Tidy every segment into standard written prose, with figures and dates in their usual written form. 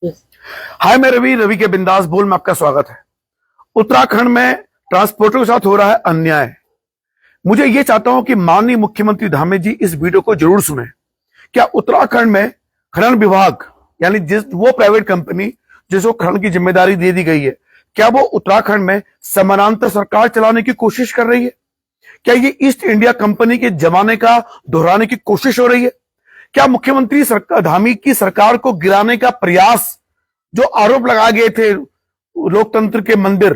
हाय, मैं रवि रवि के बिंदास बोल में आपका स्वागत है। उत्तराखंड में ट्रांसपोर्टर के साथ हो रहा है अन्याय। मुझे ये चाहता हूं कि माननीय मुख्यमंत्री धामी जी इस वीडियो को जरूर सुने। क्या उत्तराखंड में खनन विभाग यानी वो प्राइवेट कंपनी जिसको खनन की जिम्मेदारी दे दी गई है, क्या वो उत्तराखंड में समानांतर सरकार चलाने की कोशिश कर रही है? क्या ये ईस्ट इंडिया कंपनी के जमाने का दोहराने की कोशिश हो रही है? क्या मुख्यमंत्री धामी की सरकार को गिराने का प्रयास, जो आरोप लगाए गए थे लोकतंत्र के मंदिर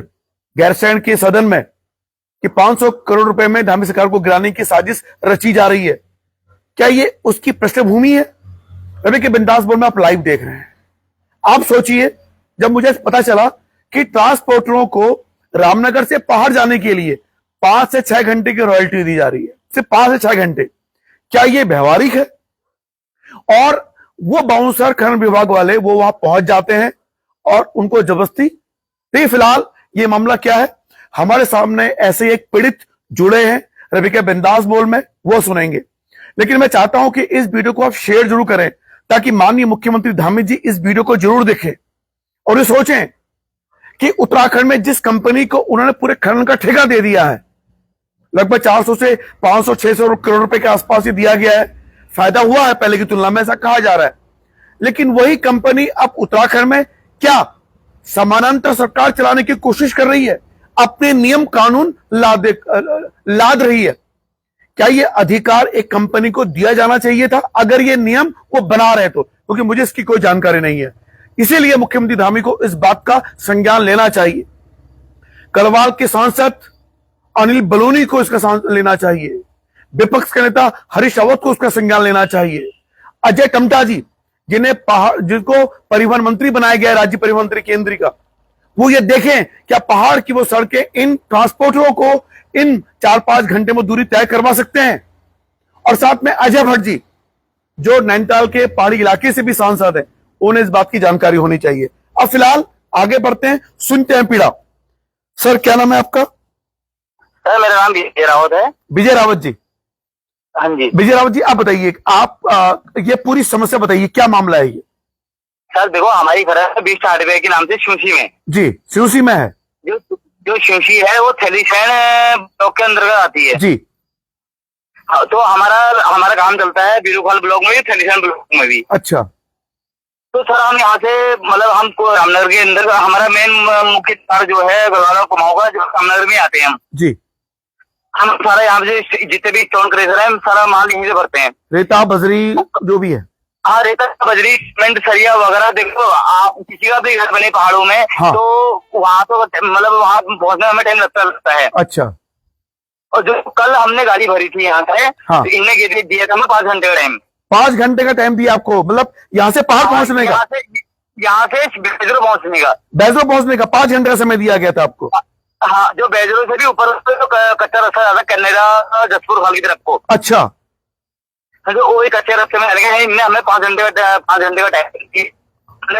गैरसैंण के सदन में कि 500 करोड़ रुपए में धामी सरकार को गिराने की साजिश रची जा रही है, क्या ये उसकी पृष्ठभूमि है? रवि के बिंदास बोल में आप लाइव देख रहे हैं। आप सोचिए, जब मुझे पता चला कि ट्रांसपोर्टरों को रामनगर से पहाड़ जाने के लिए 5 से 6 घंटे की रॉयल्टी दी जा रही है, सिर्फ 5 से 6 घंटे, क्या ये व्यवहारिक है? और वो बाउंसर खनन विभाग वाले वो वहां पहुंच जाते हैं और उनको जबरदस्ती। तो फिलहाल ये मामला क्या है, हमारे सामने ऐसे एक पीड़ित जुड़े हैं रवि के बिंदास बोल में, वो सुनेंगे। लेकिन मैं चाहता हूं कि इस वीडियो को आप शेयर जरूर करें ताकि माननीय मुख्यमंत्री धामी जी इस वीडियो को जरूर देखें और ये सोचें कि उत्तराखंड में जिस कंपनी को उन्होंने पूरे खनन का ठेका दे दिया है, लगभग 400 से 500 600 करोड़ रुपए के आसपास ही दिया गया है, फायदा हुआ है पहले की तुलना में, ऐसा कहा जा रहा है। लेकिन वही कंपनी अब उत्तराखंड में क्या समानांतर सरकार चलाने की कोशिश कर रही है, अपने नियम कानून लाद रही है? क्या यह अधिकार एक कंपनी को दिया जाना चाहिए था अगर ये नियम वो बना रहे तो? क्योंकि मुझे इसकी कोई जानकारी नहीं है, इसीलिए मुख्यमंत्री धामी को इस बात का संज्ञान लेना चाहिए। गढ़वाल के सांसद अनिल बलूनी को इसका लेना चाहिए, विपक्ष के नेता हरीश रावत को उसका संज्ञान लेना चाहिए, अजय टम्टा जी जिनको परिवहन मंत्री बनाया गया है, राज्य परिवहन मंत्री केंद्रीय का, वो ये देखें क्या पहाड़ की वो सड़कें इन ट्रांसपोर्टरों को इन 4-5 घंटे में दूरी तय करवा सकते हैं? और साथ में अजय भट्ट जी जो नैनीताल के पहाड़ी इलाके से भी सांसद है, उन्हें इस बात की जानकारी होनी चाहिए। अब फिलहाल आगे बढ़ते हैं, सुनते हैं पीड़ा। सर, क्या नाम है आपका? सर, मेरा नाम विजय रावत है। विजय रावत जी? हाँ जी। विजय रावत जी, आप बताइए, आप ये पूरी समस्या बताइए, क्या मामला है ये? सर देखो, हमारी घर है 20 हार्डवेयर के नाम से शिवसी में। जी, शिवसी में है। जो शिवसी है वो थैलीसैंण ब्लॉक के अंतर्गत आती है जी। तो हमारा काम चलता है बीरूखाल ब्लॉक में भी, थैलीसैंण ब्लॉक में भी। अच्छा। तो सर हम यहाँ से मतलब हमको रामनगर के अंदर हमारा मेन मुख्य तार जो है गढ़वाल और कुमाऊं का, जो रामनगर में आते हैं हम। जी। हम सारा यहाँ से जितने भी स्टोन क्रेशर है, हम सारा माल यहीं से भरते हैं, रेता बजरी जो भी है। हाँ, रेता बजरी सीमेंट सरिया वगैरह। देखो, आप किसी का भी घर बने पहाड़ों में, हाँ। तो वहाँ तो मतलब वहाँ पहुँचने में हमें टाइम लगता है। अच्छा। और जो कल हमने गाड़ी भरी थी यहाँ से, हाँ। तो इनने दिया था हमें 5 घंटे का टाइम। 5 घंटे का टाइम दिया आपको, मतलब यहाँ से पहाड़ पहुँचने का? यहाँ से बेजरो पहुँचने का। बेजरो पहुँचने का 5 घंटे का समय दिया गया था आपको? हाँ, जो बेजरो से भी ऊपर कच्चा रास्ता जाता है कन्नेरा जसपुर खाल की तरफ को। अच्छा। जो वो एक अच्छे रास्ते में लगे हैं, इनने हमें 5 घंटे का टाइम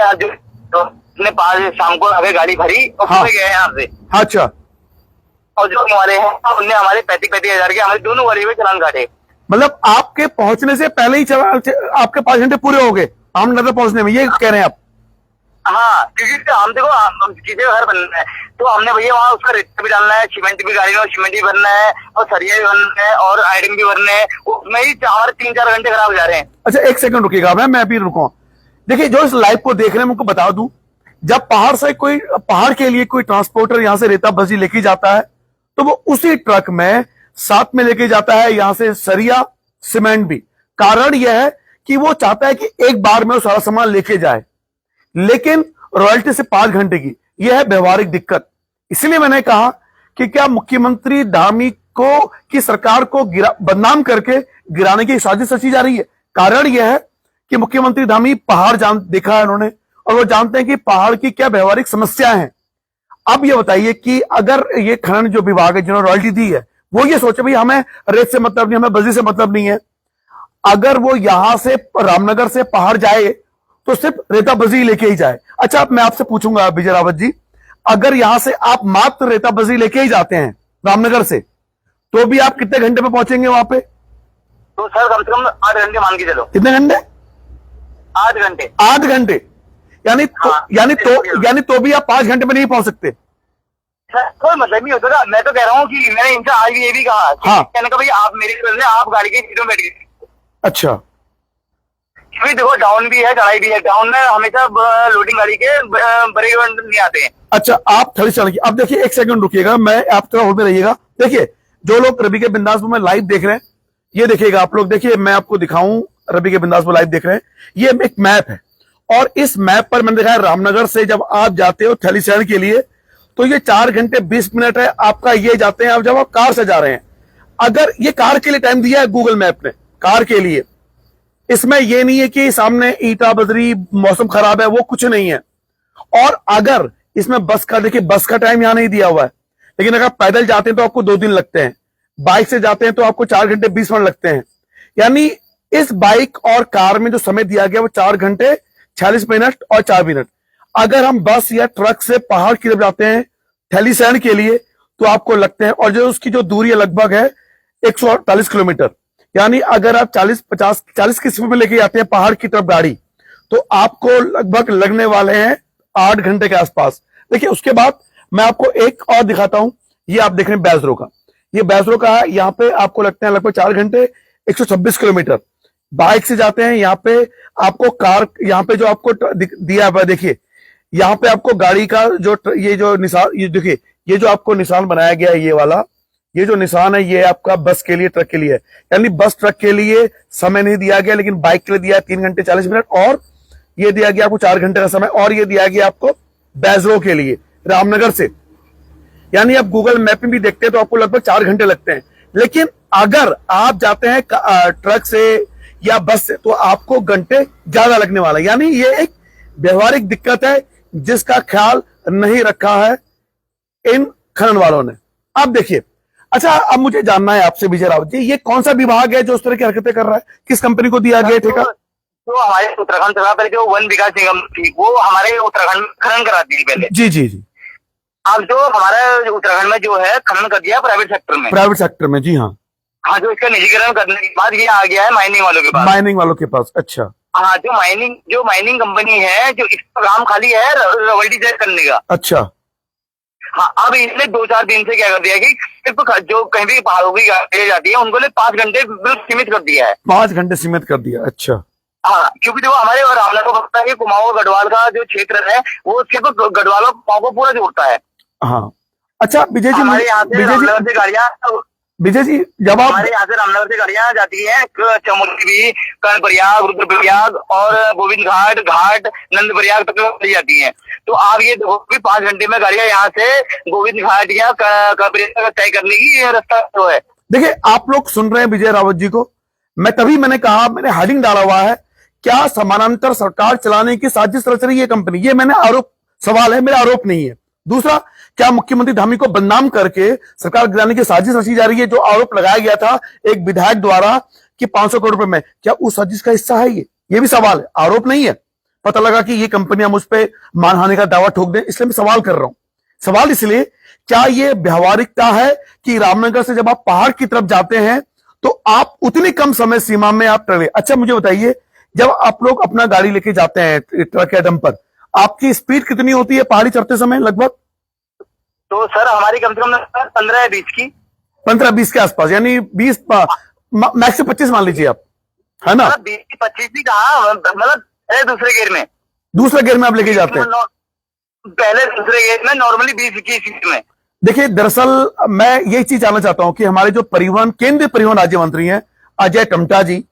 आज जो 5 शाम को आगे गाड़ी भरी और हाँ। गए यहाँ से। अच्छा। और जो वाले हैं उनने हमारे 35 हजार के हमारे दोनों वाले में चलान काटे। मतलब आपके पहुंचने से पहले ही आपके 5 घंटे पूरे हो गए रामनगर पहुंचने में, ये कह रहे हैं आप? हाँ, क्योंकि हम देखो, किसी का घर बनना है तो हमने भैया वहाँ उसका रेता भी डालना है, सीमेंट भी गाड़ी में सीमेंट भी भरना है, और सरिया भी भरना है, और आयरन भी भरना है। उसमें ही हमारे 3-4 घंटे खराब हो जा रहे हैं। अच्छा, एक सेकंड रुकिएगा, मैं अभी रुकूं। देखिए, जो इस लाइव को देख रहे हैं उनको बता दूं, जब पहाड़ के लिए कोई ट्रांसपोर्टर यहां से रेता बजरी लेके जाता है तो वो उसी ट्रक में साथ में लेके जाता है यहां से सरिया सीमेंट भी। कारण यह है कि वो चाहता है कि एक बार में वो सारा सामान लेके जाए, लेकिन रॉयल्टी से 5 घंटे की, यह है व्यवहारिक दिक्कत। इसलिए मैंने कहा कि क्या मुख्यमंत्री धामी की सरकार को बदनाम करके गिराने की साजिश रची जा रही है? कारण यह है कि मुख्यमंत्री धामी पहाड़ देखा है उन्होंने, और वो जानते हैं कि पहाड़ की क्या व्यवहारिक समस्याएं हैं। अब ये बताइए कि अगर ये खनन जो विभाग है जिन्होंने रॉयल्टी दी है, वो ये सोचे भाई हमें रेत से मतलब नहीं, हमें बजरी से मतलब नहीं है, अगर वो यहां से रामनगर से पहाड़ जाए तो सिर्फ रेता बजरी लेके ही जाए। अच्छा, अब मैं आपसे पूछूंगा विजय रावत जी, अगर यहां से आप मात्र रेता बजरी लेके ही जाते हैं रामनगर से, तो भी आप कितने घंटे में पहुंचेंगे वहां पे? तो सर कम से कम 8 घंटे मान के चलो। कितने घंटे? 8 घंटे। 8 घंटे, यानी तो भी आप 5 घंटे में नहीं पहुंच सकते। सर कोई मतलब नहीं होता। मैं तो कह रहा हूँ कि मैंने इनसे आज भी ये भी कहा कि हाँ। कहने का भाई आप मेरे बदले आप गाड़ी की सीटों में बैठ गए। अच्छा, क्योंकि देखो डाउन भी है चढ़ाई भी है। डाउन में हमेशा लोडिंग गाड़ी के ब्रेक नहीं आते हैं। अच्छा, आप थली चढ़ के अब देखिए, 1 सेकंड रुकिएगा, मैं आप थोड़ा होल्ड में रहिएगा। देखिए, जो लोग रवि के बिंदासपुर में लाइव देख रहे हैं, ये देखिएगा आप लोग, देखिए मैं आपको दिखाऊं, रवि के बिंदासपुर लाइव देख रहे हैं, ये एक मैप है और इस मैप पर मैंने देखा है रामनगर से जब आप जाते हो थलीसैंण के लिए तो ये 4 घंटे 20 मिनट है आपका, ये जाते हैं आप जब आप कार से जा रहे हैं। अगर ये कार के लिए टाइम दिया है गूगल मैप ने, कार के लिए, इसमें ये नहीं है कि सामने ईटा बजरी मौसम खराब है, वो कुछ नहीं है। और अगर इसमें बस का, देखिए बस का टाइम यहां नहीं दिया हुआ है, लेकिन अगर पैदल जाते हैं तो आपको 2 दिन लगते हैं, बाइक से जाते हैं तो आपको 4 घंटे 20 मिनट लगते हैं। यानी इस बाइक और कार में जो समय दिया गया वो 4 घंटे 46 मिनट और 4 मिनट। अगर हम बस या ट्रक से पहाड़ की तरफ जाते हैं थलीसैंण के लिए तो आपको लगते हैं, और जो उसकी जो दूरी है लगभग है 148 किलोमीटर। यानी अगर आप 40 की स्पीड में लेके जाते हैं पहाड़ की तरफ गाड़ी तो आपको लगभग लगने वाले हैं 8 घंटे के आसपास। देखिए, उसके बाद मैं आपको एक और दिखाता हूं, ये आप देख रहे हैं बैजरो का, ये बैजरो का है, यहाँ पे आपको लगते हैं लगभग 4 घंटे 126 किलोमीटर। बाइक से जाते हैं, यहाँ पे आपको कार, यहाँ पे जो आपको दिया हुआ देखिए, यहाँ पे आपको गाड़ी का जो ये जो निशान, ये देखिए, ये जो आपको निशान बनाया गया है, ये वाला, ये जो निशान है ये आपका बस के लिए, ट्रक के लिए है। यानी बस ट्रक के लिए समय नहीं दिया गया, लेकिन बाइक के लिए दिया 3 घंटे 40 मिनट, और ये दिया गया आपको 4 घंटे का समय, और ये दिया गया आपको बैजरो के लिए रामनगर से। यानी आप गूगल मैप में भी देखते हैं तो आपको लगभग 4 घंटे लगते हैं। लेकिन अगर आप जाते हैं ट्रक से या बस से तो आपको घंटे ज्यादा लगने वाला है। यानी ये एक व्यवहारिक दिक्कत है जिसका ख्याल नहीं रखा है इन खनन वालों ने। अब देखिए, अच्छा अब मुझे जानना है आपसे विजय रावत जी, ये कौन सा विभाग है जो उस तरह की हरकतें कर रहा है, किस कंपनी को दिया गया ठेका? तो हमारे उत्तराखंड सरकार पहले जो वन विकास निगम थी वो हमारे उत्तराखंड में खनन कराती थी पहले। जी जी जी। अब जो हमारा उत्तराखंड में जो है खनन कर दिया प्राइवेट सेक्टर में। प्राइवेट सेक्टर में, जी हाँ। हाँ, जो इसका निजीकरण करने के बाद ये आ गया है माइनिंग वालों के पास। माइनिंग वालों के पास, अच्छा। हाँ, जो माइनिंग कंपनी है, जो इसका काम खाली है रॉयल्टी चेक करने का। अच्छा। हाँ, अब इसने 2-4 दिन से क्या कर दिया कि सिर्फ जो कहीं भी पहाड़ों की गाड़ी जाती है उनको लिए 5 घंटे बिल्कुल सीमित कर दिया है। 5 घंटे सीमित कर दिया, अच्छा। हाँ, क्योंकि देखो हमारे रामनगर को पता है कि कुमाऊं गढ़वाल का जो क्षेत्र है वो सिर्फ गढ़वाल और कुमाऊं को पूरा जोड़ता है। हाँ, अच्छा विजय जी, हमारे यहाँ से रामनगर से गाड़ियां, विजय जी जब आप, हमारे यहाँ से रामनगर से गाड़ियां जाती हैं चमोली भी, कर्णप्रयाग, रुद्रप्रयाग और गोविंद घाट नंदप्रयाग तक चली जाती हैं। तो आप ये देखो कि 5 घंटे में गाड़ियां यहाँ से गोविंद घाट या कर्णप्रयाग तय करने की रास्ता जो है। देखिए, आप लोग सुन रहे हैं विजय रावत जी को, मैंने कहा, मैंने हेडिंग डाला हुआ है, क्या समानांतर सरकार चलाने की साजिश रच रही है कंपनी? ये मैंने सवाल है, मेरा आरोप नहीं है। दूसरा, क्या मुख्यमंत्री धामी को बदनाम करके सरकार गिराने की साजिश रची जा रही है? जो आरोप लगाया गया था एक विधायक द्वारा कि 500 करोड़ रुपए में, क्या उस साजिश का हिस्सा है ये भी सवाल है, आरोप नहीं है। पता लगा कि ये कंपनियां मुझ पे मानहानि का दावा ठोक दें, इसलिए मैं सवाल कर रहा हूं। सवाल इसलिए, क्या ये व्यवहारिकता है कि रामनगर से जब आप पहाड़ की तरफ जाते हैं तो आप उतनी कम समय सीमा में आप ट्रेवल, अच्छा मुझे बताइए, जब आप लोग अपना गाड़ी लेके जाते हैं ट्रक या डंपर, आपकी स्पीड कितनी होती है पहाड़ी चढ़ते समय लगभग? तो सर हमारी कम से कम 15 या 20 की, 15-20 के आसपास, यानी 20 मैक्स से 25 मान लीजिए आप, है ना? 20-25 भी कहा, मतलब दूसरे गेयर में आप लेके जाते हैं, पहले दूसरे गेयर में नॉर्मली 20-21 में। देखिए, दरअसल मैं ये चीज जानना चाहता हूं कि हमारे जो केंद्रीय परिवहन राज्य मंत्री हैं अजय टम्टा जी,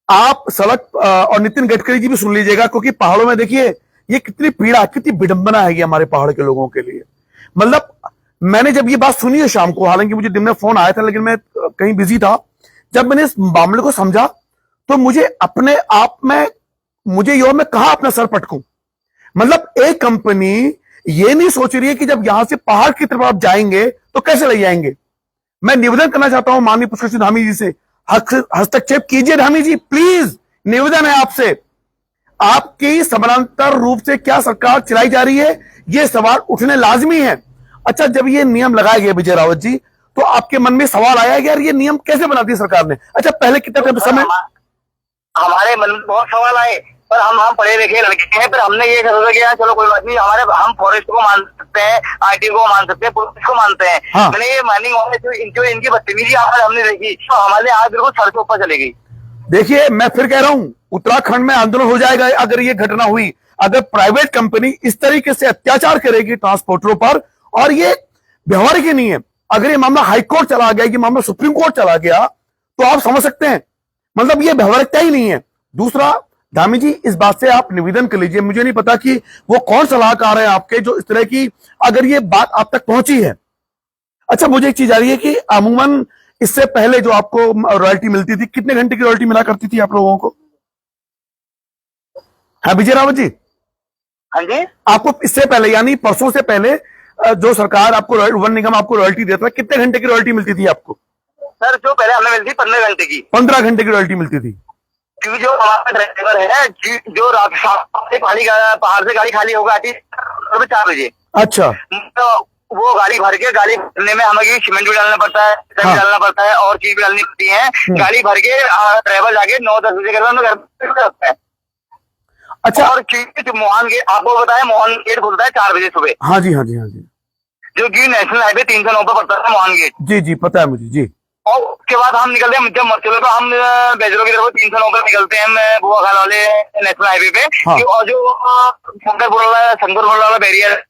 आप सड़क और नितिन गडकरी जी भी सुन लीजिएगा, क्योंकि पहाड़ों में देखिए ये कितनी पीड़ा, कितनी विडंबना है ये हमारे पहाड़ के लोगों के लिए। मतलब मैंने जब ये बात सुनी है शाम को, हालांकि मुझे दिन में फोन आया था लेकिन मैं कहीं बिजी था, जब मैंने इस मामले को समझा तो मुझे अपने आप में मैं कहां अपना सर पटकूं। मतलब एक कंपनी ये नहीं सोच रही है कि जब यहां से पहाड़ की तरफ आप जाएंगे तो कैसे ले जाएंगे। मैं निवेदन करना चाहता हूं माननीय पुष्कर सिंह धामी जी से, हस्तक्षेप कीजिए धामी जी, प्लीज निवेदन है आपसे। आपकी समानांतर रूप से क्या सरकार चलाई जा रही है, ये सवाल उठने लाजमी है। अच्छा, जब ये नियम लगाया गया विजय रावत जी, तो आपके मन में सवाल आया कि यार ये नियम कैसे बना दिया सरकार ने? अच्छा, पहले कितना समय? हमारे मन में बहुत सवाल आए, पर हम पढ़े लिखे लड़के हैं, पर हमने ये सोचा कि यार चलो कोई बात नहीं, हम फॉरेस्ट को मान सकते हैं, आईटी को मान सकते हैं, पुलिस को मानते हैं। हाँ। मैंने ये माइनिंग वाले जो इनकी बदतमीजी हमने देखी तो हमारे आज बिल्कुल सर के ऊपर चली गई। देखिए मैं फिर कह रहा हूं, उत्तराखंड में आंदोलन हो जाएगा अगर ये घटना हुई, अगर प्राइवेट कंपनी इस तरीके से अत्याचार करेगी ट्रांसपोर्टरों पर, और ये व्यवहारिक ही नहीं है। अगर ये मामला हाईकोर्ट चला गया, ये मामला सुप्रीम कोर्ट चला गया, तो आप समझ सकते हैं, मतलब ये व्यवहारिकता ही नहीं है। दूसरा, धामी जी इस बात से आप निवेदन कर लीजिए, मुझे नहीं पता कि वो कौन सलाहकार है आपके जो इस तरह की, अगर ये बात आप तक पहुंची है। अच्छा, मुझे एक चीज आ रही है कि अमूमन इससे पहले जो आपको रॉयल्टी मिलती थी, कितने घंटे की रॉयल्टी मिला करती थी आप लोगों को? हाँ विजय रावत जी, हाँ जी, आपको इससे पहले यानी परसों से पहले जो सरकार आपको वन निगम आपको रॉयल्टी देता था, कितने घंटे की रॉयल्टी मिलती थी आपको? सर जो पहले हमें मिलती 15 घंटे की। 15 घंटे की रॉयल्टी मिलती थी। क्योंकि जो हमारा ड्राइवर है, जो रात से पहाड़ से गाड़ी खाली होगा आती 4 बजे। अच्छा, तो वो गाड़ी भरने में हमें सीमेंट भी डालना पड़ता है, हाँ। डालना पड़ता है और चीज भी डालनी पड़ती है। गाड़ी भर के ड्राइवर जाके 9-10 बजे के बाद घर पे आता है। अच्छा, और मोहन गेट आपको बताया, मोहन गेट खुलता है 4 बजे सुबह, हाँ जी, हाँ जी, हाँ जी, जो कि नेशनल हाईवे 309 पर पड़ता है मोहन गेट। जी जी पता है मुझे जी। और उसके बाद हम निकलते हैं, जब चलो तो हम बेजरों की तरफ 309 पर निकलते हैं बुआ खाल वाले नेशनल हाईवे पे। हाँ। और जो शंकरपुर वाला बैरियर,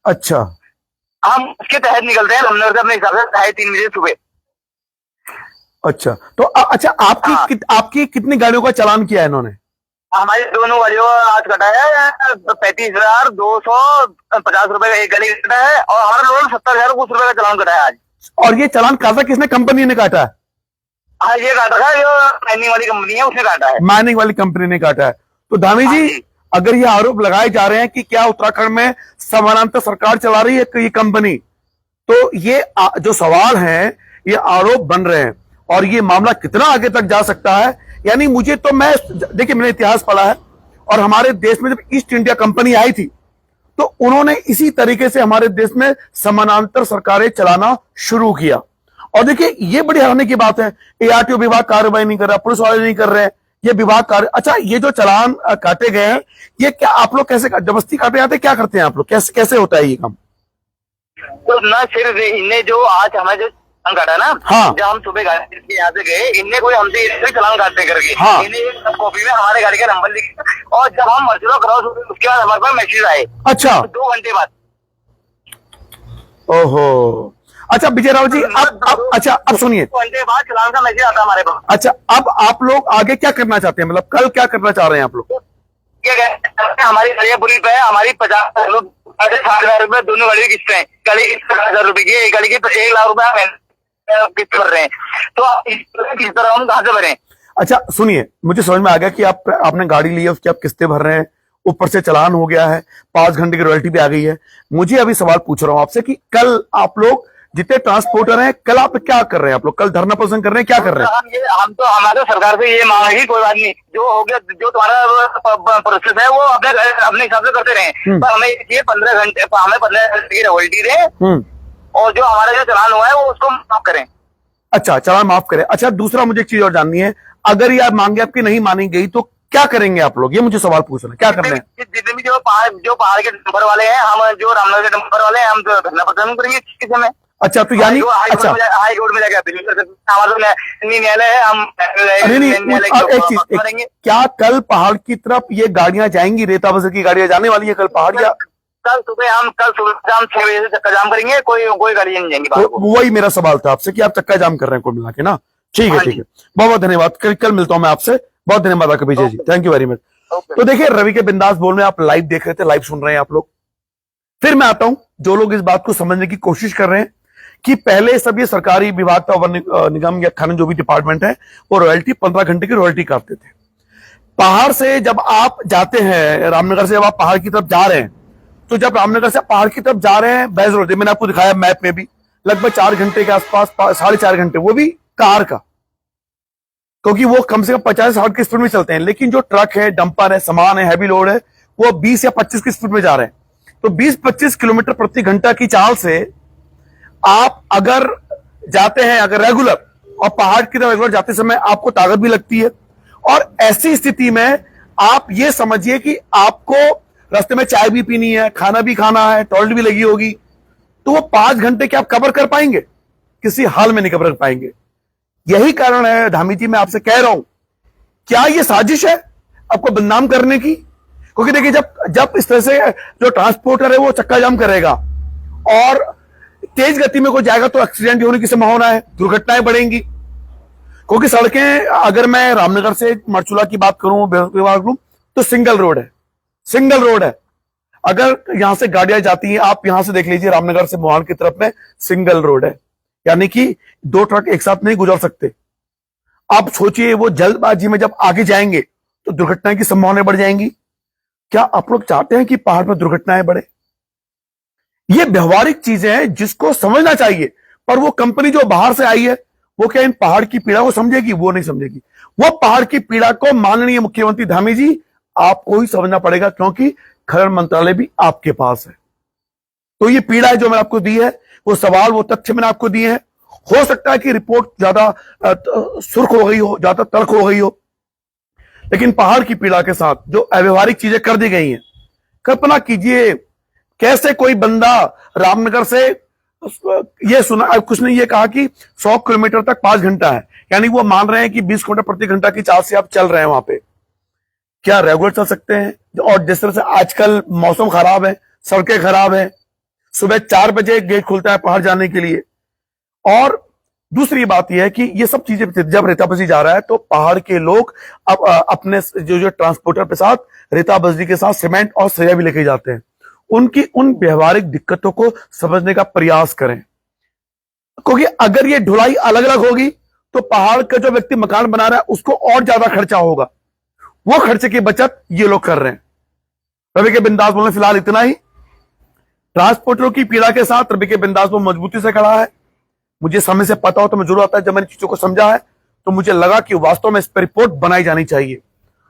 अच्छा, हम उसके तहत निकलते हैं रामनगर से अपने हिसाब से 3:30 बजे सुबह। अच्छा तो अच्छा आपकी हाँ। आपकी कितनी गाड़ियों का चालान किया है इन्होंने? हमारी दोनों गाड़ियों का आज कटा है 35,250 रुपए का एक गाड़ी कटा है, और हमारा लोन 70,000 कुछ रुपए का चालान कटा है आज। और ये चालान काटा किसने, कंपनी ने काटा है? हाँ, ये काटा था, जो माइनिंग वाली कंपनी है उसने काटा है। माइनिंग वाली कंपनी ने काटा है। तो धामी हाँ जी, जी। अगर ये आरोप लगाए जा रहे हैं कि क्या उत्तराखंड में समानांतर सरकार चला रही है ये कंपनी, तो ये जो सवाल है, ये आरोप बन रहे हैं, और ये मामला कितना आगे तक जा सकता है। यानी मुझे तो, मैं देखिए मैंने इतिहास पढ़ा है, और हमारे देश में जब ईस्ट इंडिया कंपनी आई थी तो उन्होंने इसी तरीके से हमारे देश में समानांतर सरकारें चलाना शुरू किया। और देखिए ये बड़ी हैरानी की बात है, एआरटीओ विभाग कार्रवाई नहीं कर रहा, पुलिस वाले नहीं कर रहे हैं, ये विभाग कार्य। अच्छा, ये जो चालान काटे गए हैं, ये क्या आप लोग कैसे जबरदस्ती काटे जाते हैं, क्या करते हैं आप लोग, कैसे कैसे होता है ये काम? तो न सिर्फ इनने जो आज हमें जो चालान काटा ना, हाँ। जब हम सुबह गाड़ी के यहाँ से गए, इनने कोई हमसे चालान काटने करके, हाँ। इन्हें एक कॉपी में हमारे गाड़ी का नंबर लिखा, और जब हम मर्चुरा क्रॉस हुए उसके बाद हमारे पास मैसेज आए। अच्छा, 2 घंटे बाद। ओहो, अच्छा विजय राव जी, अब अच्छा अब सुनिए, 2 घंटे बाद चालान का मैसेज आता हमारे पास। अच्छा अब आप लोग आगे क्या करना चाहते हैं, मतलब कल क्या करना चाह रहे हैं आप लोग? क्या कहते हैं, हमारी गाड़ियाँ पूरी पे है, हमारी 50,000 रुपए दोनों गाड़ी की किस्तें हैं। गाड़ी की 50,000 रुपए की, एक गाड़ी की 1 लाख रुपए हम किस्त भर रहे हैं। तो किस तरह हम कहाँ से भरें? अच्छा सुनिए, मुझे समझ में आ गया कि आपने गाड़ी ली है, उसकी आप किस्तें भर रहे हैं, ऊपर से चालान हो गया है, 5 घंटे की रॉयल्टी भी आ गई है। मुझे अभी सवाल पूछ रहा हूं आपसे कि कल आप लोग जितने ट्रांसपोर्टर हैं, कल आप क्या कर रहे हैं? आप लोग कल धरना प्रदर्शन कर रहे हैं, क्या कर रहे हैं? हम तो हमारे सरकार से ये मांग है कि कोई बात नहीं, जो हो गया, जो तुम्हारा प्रोसेस है वो अपने हिसाब से करते रहे, पर हमें ये 15 घंटे की रॉयल्टी दें, और जो हमारा जो चालान हुआ है वो उसको माफ करें। अच्छा, चालान माफ करें। अच्छा, दूसरा मुझे एक चीज और जाननी है, अगर ये मांगे आपकी नहीं मानी गई तो क्या करेंगे आप लोग, ये मुझे सवाल पूछना है, क्या करना है? जितने भी जो पहाड़ के नंबर वाले हैं, हम जो रामनगर के नंबर वाले हैं, हम तो धरना प्रदर्शन करेंगे किसी में। अच्छा तो यानी अच्छा हाई कोर्ट में जाकर अपील कर सकते हैं, हमारा न्यायालय है, हम एक चीज, क्या कल पहाड़ की तरफ ये गाड़ियां जाएंगी, रेता बजर की गाड़ियां जाने वाली है कल पहाड़, या कल सुबह हम 6 बजे से चक्का जाम करेंगे, कोई गाड़ी नहीं जाएंगी? तो वही मेरा सवाल था आपसे कि आप चक्का जाम कर रहे हैं कुल मिला के ना। ठीक है, ठीक है, बहुत बहुत धन्यवाद, कल मिलता हूं मैं आपसे, बहुत धन्यवाद आपका Vijay ji, thank you very much. तो देखिए, रवि के बिंदास बोल रहे हैं, आप लाइव देख रहे थे, लाइव सुन रहे हैं आप लोग। फिर मैं आता हूं, जो लोग इस बात को समझने की कोशिश कर रहे हैं कि पहले सब ये सरकारी विभाग का, वन निगम या खनन जो भी डिपार्टमेंट है, वो रॉयल्टी 15 घंटे की रॉयल्टी काटते थे। पहाड़ से जब आप जाते हैं, रामनगर से जब आप पहाड़ की तरफ जा रहे हैं, तो जब रामनगर से पहाड़ की तरफ जा रहे हैं, बैज रोड, मैंने आपको दिखाया मैप में भी, लगभग 4 घंटे के आसपास, 4.5 घंटे, वो भी कार का, क्योंकि वो कम से कम 50-60 की स्पीड में चलते हैं। लेकिन जो ट्रक है, डंपर है, सामान है, हैवी लोड है, वो 20 या 25 की स्पीड में जा रहे हैं। तो 20-25 किलोमीटर प्रति घंटा की चाल से आप अगर जाते हैं, अगर रेगुलर, और पहाड़ की तरफ रेगुलर जाते समय आपको ताकत भी लगती है, और ऐसी स्थिति में आप ये समझिए कि आपको रास्ते में चाय भी पीनी है, खाना भी खाना है, टॉयलेट भी लगी होगी, तो वो 5 घंटे क्या आप कवर कर पाएंगे? किसी हाल में नहीं कवर कर पाएंगे। यही कारण है धामी जी, मैं आपसे कह रहा हूं, क्या ये साजिश है आपको बदनाम करने की? क्योंकि देखिए, जब इस तरह से जो ट्रांसपोर्टर है वो चक्का जाम करेगा और तेज गति में कोई जाएगा तो एक्सीडेंट होने की संभावना है, दुर्घटनाएं बढ़ेंगी। क्योंकि सड़कें, अगर मैं रामनगर से मरचूला की बात करूं तो सिंगल रोड है, सिंगल रोड है। अगर यहां से गाड़ियां जाती हैं, आप यहां से देख लीजिए, रामनगर से मोहाल की तरफ में सिंगल रोड है, यानी कि 2 ट्रक एक साथ नहीं गुजर सकते। आप सोचिए, वो जल्दबाजी में जब आगे जाएंगे तो दुर्घटना की संभावनाएं बढ़ जाएंगी। क्या आप लोग चाहते हैं कि पहाड़ पर दुर्घटनाएं बढ़े? ये व्यवहारिक चीजें हैं जिसको समझना चाहिए, पर वो कंपनी जो बाहर से आई है वो क्या इन पहाड़ की पीड़ा को समझेगी? वो नहीं समझेगी। वो पहाड़ की पीड़ा को माननीय मुख्यमंत्री धामी जी आपको ही समझना पड़ेगा, क्योंकि खनन मंत्रालय भी आपके पास है। तो ये पीड़ा है जो मैंने आपको दी है, वो सवाल, वो तथ्य मैंने आपको दिए हैं। हो सकता है कि रिपोर्ट ज्यादा सुर्ख हो गई हो, ज्यादा तल्ख हो गई हो, लेकिन पहाड़ की पीड़ा के साथ जो अव्यवहारिक चीजें कर दी गई हैं, कल्पना कीजिए कैसे कोई बंदा रामनगर से, ये सुना कुछ ने ये कहा कि 100 किलोमीटर तक 5 घंटा है, यानी वो मान रहे हैं कि 20 किलोमीटर प्रति घंटा की चाल से आप चल रहे हैं वहां पे। क्या रेगुलर चल सकते हैं? और जिस तरह से आजकल मौसम खराब है, सड़कें खराब है, सुबह 4 बजे गेट खुलता है पहाड़ जाने के लिए। और दूसरी बात यह है कि ये सब चीजें जब रेता बजरी जा रहा है तो पहाड़ के लोग अब अपने जो ट्रांसपोर्टर के साथ रेता बजरी के साथ सीमेंट और सरिया भी लेके जाते हैं। उनकी उन व्यवहारिक दिक्कतों को समझने का प्रयास करें, क्योंकि अगर ये ढुलाई अलग अलग होगी तो पहाड़ का जो व्यक्ति मकान बना रहा है उसको और ज्यादा खर्चा होगा। वो खर्चे की बचत ये लोग कर रहे हैं। रवि के बिंदास बोलने फिलहाल इतना ही। ट्रांसपोर्टरों की पीड़ा के साथ रवि के बिंदास वो मजबूती से खड़ा है। मुझे समय से पता हो तो मैं जरूर आता है, जब मैंने चीजों को समझा है तो मुझे लगा कि वास्तव में इस पर रिपोर्ट बनाई जानी चाहिए।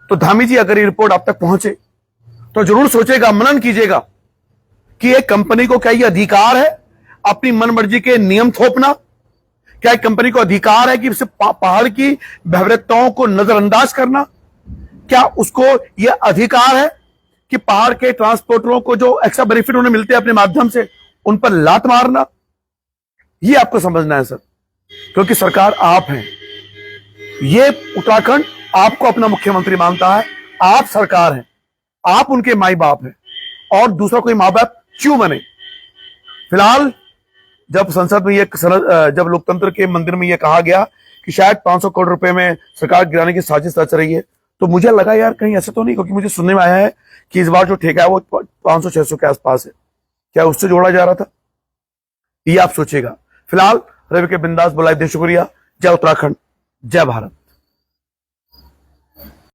तो धामी जी, अगर ये रिपोर्ट आप तक पहुंचे तो जरूर सोचेगा, मनन कीजिएगा कि एक कंपनी को क्या ये अधिकार है अपनी मनमर्जी के नियम थोपना? क्या एक कंपनी को अधिकार है कि पहाड़ की भयावहताओं को नजरअंदाज करना? क्या उसको यह अधिकार है कि पहाड़ के ट्रांसपोर्टरों को जो एक्स्ट्रा बेनिफिट उन्हें मिलते हैं अपने माध्यम से उन पर लात मारना? ये आपको समझना है सर, क्योंकि सरकार आप हैं। ये उत्तराखंड आपको अपना मुख्यमंत्री मानता है, आप सरकार हैं, आप उनके माई बाप हैं, और दूसरा कोई माँ बाप क्यों बने? फिलहाल जब संसद में जब लोकतंत्र के मंदिर में यह कहा गया कि शायद 500 करोड़ रुपए में सरकार गिराने की साजिश रच रही है, तो मुझे लगा यार कहीं ऐसा तो नहीं, क्योंकि मुझे सुनने में आया है कि इस बार जो ठेका है वो 500-600 के आसपास है। क्या उससे जोड़ा जा रहा था? ये आप सोचेगा। फिलहाल रवि के बिंदास बुलाए दे, शुक्रिया। जय उत्तराखंड, जय भारत।